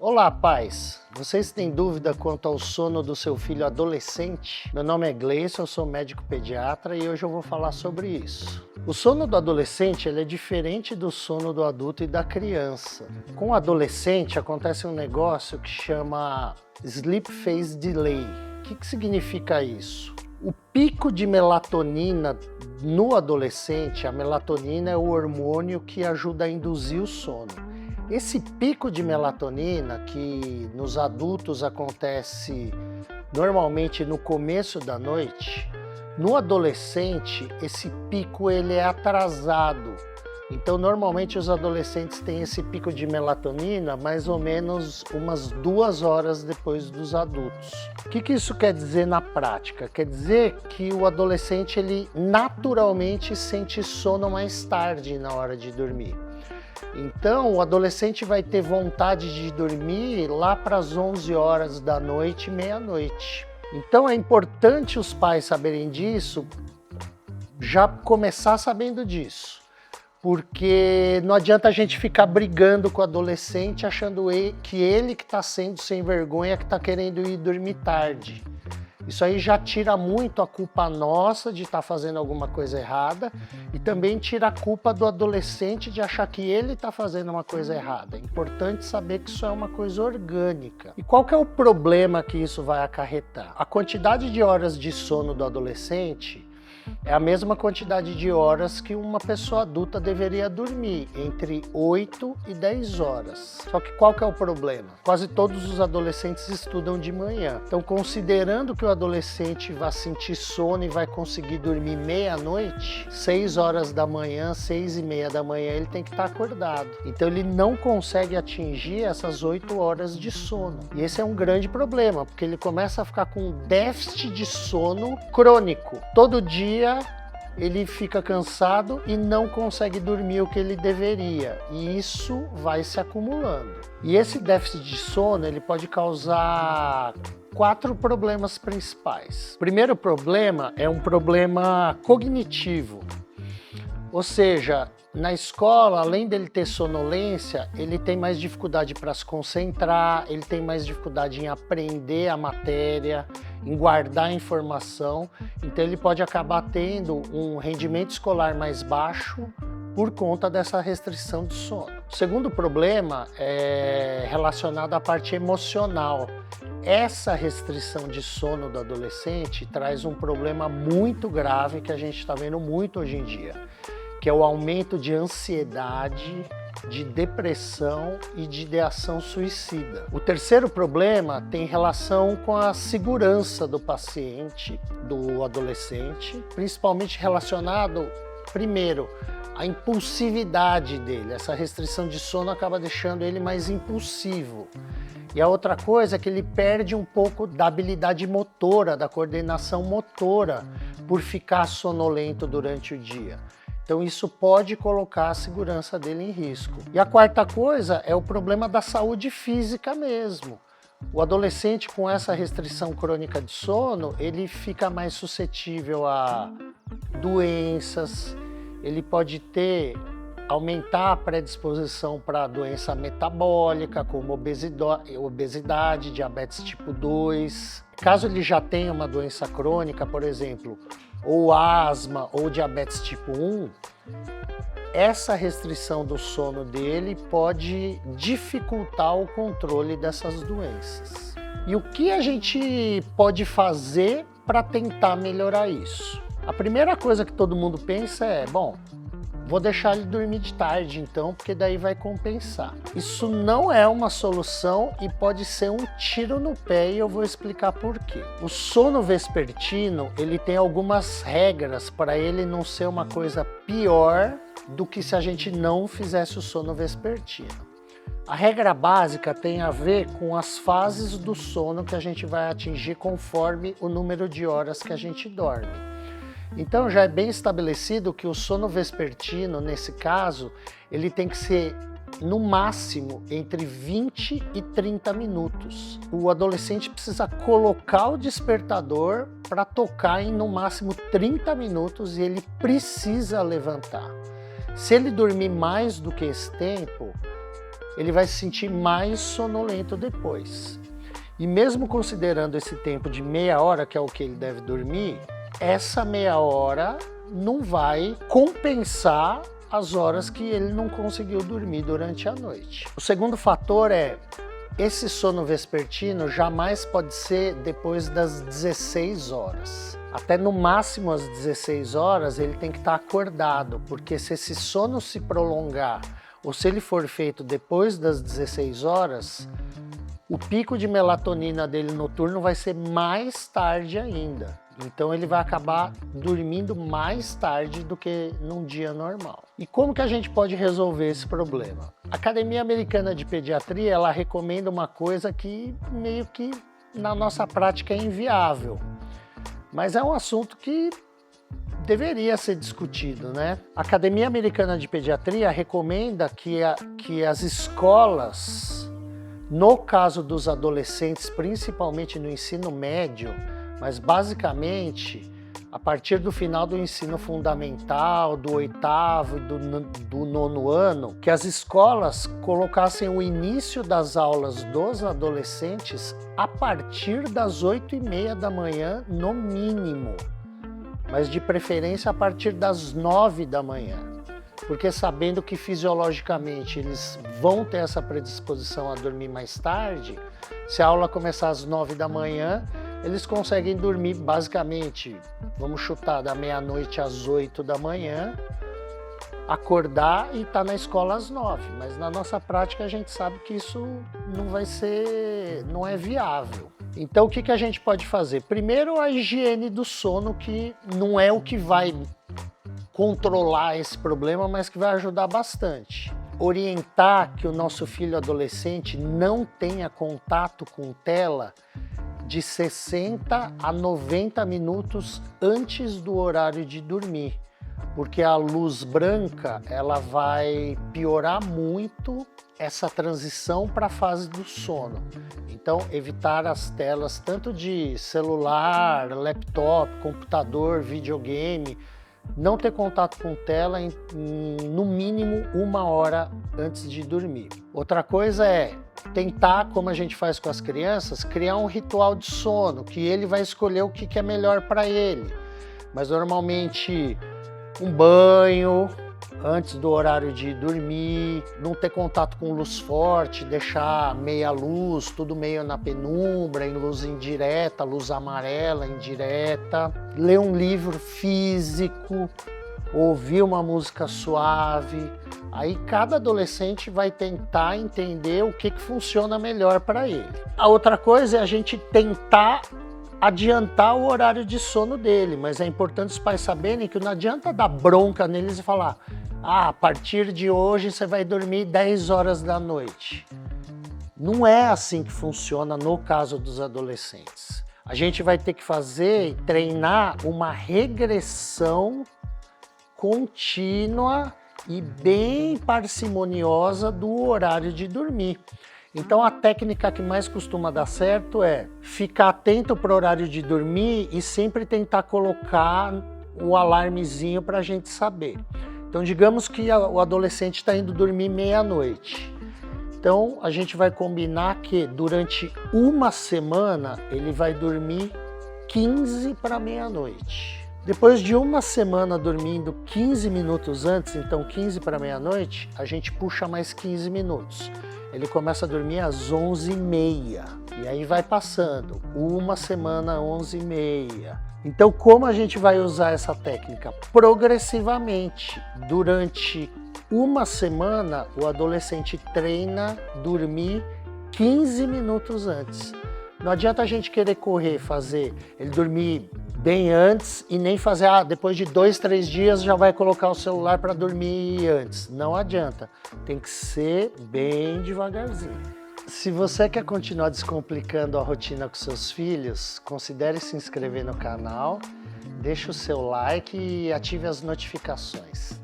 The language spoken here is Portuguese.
Olá, pais! Vocês têm dúvida quanto ao sono do seu filho adolescente? Meu nome é Gleison, eu sou médico pediatra e hoje eu vou falar sobre isso. O sono do adolescente ele é diferente do sono do adulto e da criança. Com o adolescente acontece um negócio que chama Sleep Phase Delay. O que significa isso? O pico de melatonina no adolescente, a melatonina é o hormônio que ajuda a induzir o sono. Esse pico de melatonina, que nos adultos acontece normalmente no começo da noite, no adolescente esse pico ele é atrasado. Então normalmente os adolescentes têm esse pico de melatonina mais ou menos umas 2 horas depois dos adultos. O que isso quer dizer na prática? Quer dizer que o adolescente ele naturalmente sente sono mais tarde na hora de dormir. Então, o adolescente vai ter vontade de dormir lá para as 11 horas da noite, meia-noite. Então, é importante os pais saberem disso, já começar sabendo disso. Porque não adianta a gente ficar brigando com o adolescente, achando que ele que está sendo sem vergonha, que está querendo ir dormir tarde. Isso aí já tira muito a culpa nossa de estar fazendo alguma coisa errada e também tira a culpa do adolescente de achar que ele está fazendo uma coisa errada. É importante saber que isso é uma coisa orgânica. E qual que é o problema que isso vai acarretar? A quantidade de horas de sono do adolescente é a mesma quantidade de horas que uma pessoa adulta deveria dormir, entre 8 e 10 horas. Só que qual que é o problema? Quase todos os adolescentes estudam de manhã. Então, considerando que o adolescente vai sentir sono e vai conseguir dormir meia-noite, 6 horas da manhã, 6 e meia da manhã, ele tem que estar acordado. Então, ele não consegue atingir essas 8 horas de sono. E esse é um grande problema, porque ele começa a ficar com um déficit de sono crônico. Todo dia ele fica cansado e não consegue dormir o que ele deveria, e isso vai se acumulando. E esse déficit de sono ele pode causar 4 problemas principais. O primeiro problema é um problema cognitivo, ou seja, na escola, além dele ter sonolência, ele tem mais dificuldade para se concentrar, ele tem mais dificuldade em aprender a matéria, em guardar a informação, então ele pode acabar tendo um rendimento escolar mais baixo por conta dessa restrição de sono. O segundo problema é relacionado à parte emocional. Essa restrição de sono do adolescente traz um problema muito grave que a gente está vendo muito hoje em dia, que é o aumento de ansiedade, de depressão e de ideação suicida. O terceiro problema tem relação com a segurança do paciente, do adolescente, principalmente relacionado, primeiro, à impulsividade dele. Essa restrição de sono acaba deixando ele mais impulsivo. E a outra coisa é que ele perde um pouco da habilidade motora, da coordenação motora, por ficar sonolento durante o dia. Então isso pode colocar a segurança dele em risco. E a quarta coisa é o problema da saúde física mesmo. O adolescente com essa restrição crônica de sono, ele fica mais suscetível a doenças, ele pode aumentar a predisposição para doença metabólica, como obesidade, diabetes tipo 2. Caso ele já tenha uma doença crônica, por exemplo, ou asma ou diabetes tipo 1, essa restrição do sono dele pode dificultar o controle dessas doenças. E o que a gente pode fazer para tentar melhorar isso? A primeira coisa que todo mundo pensa é, bom, vou deixar ele dormir de tarde então, porque daí vai compensar. Isso não é uma solução e pode ser um tiro no pé e eu vou explicar por quê. O sono vespertino, ele tem algumas regras para ele não ser uma coisa pior do que se a gente não fizesse o sono vespertino. A regra básica tem a ver com as fases do sono que a gente vai atingir conforme o número de horas que a gente dorme. Então já é bem estabelecido que o sono vespertino, nesse caso, ele tem que ser no máximo entre 20 e 30 minutos. O adolescente precisa colocar o despertador para tocar em no máximo 30 minutos e ele precisa levantar. Se ele dormir mais do que esse tempo, ele vai se sentir mais sonolento depois. E mesmo considerando esse tempo de meia hora, que é o que ele deve dormir, essa meia hora não vai compensar as horas que ele não conseguiu dormir durante a noite. O segundo fator é, esse sono vespertino jamais pode ser depois das 16 horas. Até no máximo às 16 horas ele tem que estar acordado, porque se esse sono se prolongar ou se ele for feito depois das 16 horas, o pico de melatonina dele noturno vai ser mais tarde ainda. Então ele vai acabar dormindo mais tarde do que num dia normal. E como que a gente pode resolver esse problema? A Academia Americana de Pediatria, ela recomenda uma coisa que meio que na nossa prática é inviável. Mas é um assunto que deveria ser discutido, né? A Academia Americana de Pediatria recomenda que as escolas, no caso dos adolescentes, principalmente no ensino médio, mas basicamente a partir do final do ensino fundamental, do 8º e do 9º ano, que as escolas colocassem o início das aulas dos adolescentes a partir das 8h30 da manhã, no mínimo, mas de preferência a partir das 9 da manhã, porque sabendo que fisiologicamente eles vão ter essa predisposição a dormir mais tarde, se a aula começar às 9 da manhã, eles conseguem dormir basicamente, vamos chutar, da meia-noite às 8 da manhã, acordar e estar na escola às 9. Mas na nossa prática a gente sabe que isso não é viável. Então o que a gente pode fazer? Primeiro, a higiene do sono, que não é o que vai controlar esse problema, mas que vai ajudar bastante. Orientar que o nosso filho adolescente não tenha contato com tela de 60 a 90 minutos antes do horário de dormir, porque a luz branca ela vai piorar muito essa transição para a fase do sono. Então, evitar as telas tanto de celular, laptop, computador, videogame, não ter contato com tela no mínimo 1 hora antes de dormir. Outra coisa é tentar, como a gente faz com as crianças, criar um ritual de sono, que ele vai escolher o que é melhor para ele. Mas normalmente um banho antes do horário de dormir, não ter contato com luz forte, deixar meia luz, tudo meio na penumbra, em luz indireta, luz amarela indireta, ler um livro físico, ouvir uma música suave. Aí cada adolescente vai tentar entender o que funciona melhor para ele. A outra coisa é a gente tentar adiantar o horário de sono dele, mas é importante os pais saberem que não adianta dar bronca neles e falar: a partir de hoje você vai dormir 10 horas da noite. Não é assim que funciona no caso dos adolescentes. A gente vai ter que treinar uma regressão contínua e bem parcimoniosa do horário de dormir. Então a técnica que mais costuma dar certo é ficar atento para o horário de dormir e sempre tentar colocar o alarmezinho para a gente saber. Então digamos que o adolescente está indo dormir meia-noite. Então a gente vai combinar que durante uma semana ele vai dormir 15 para meia-noite. Depois de uma semana dormindo 15 minutos antes, então 15 para meia-noite, a gente puxa mais 15 minutos. Ele começa a dormir às 11h30 e aí vai passando, uma semana 11h30. Então como a gente vai usar essa técnica? Progressivamente, durante uma semana o adolescente treina dormir 15 minutos antes. Não adianta a gente querer fazer ele dormir bem antes e nem fazer, depois de 2, 3 dias já vai colocar o celular para dormir antes. Não adianta, tem que ser bem devagarzinho. Se você quer continuar descomplicando a rotina com seus filhos, considere se inscrever no canal, deixe o seu like e ative as notificações.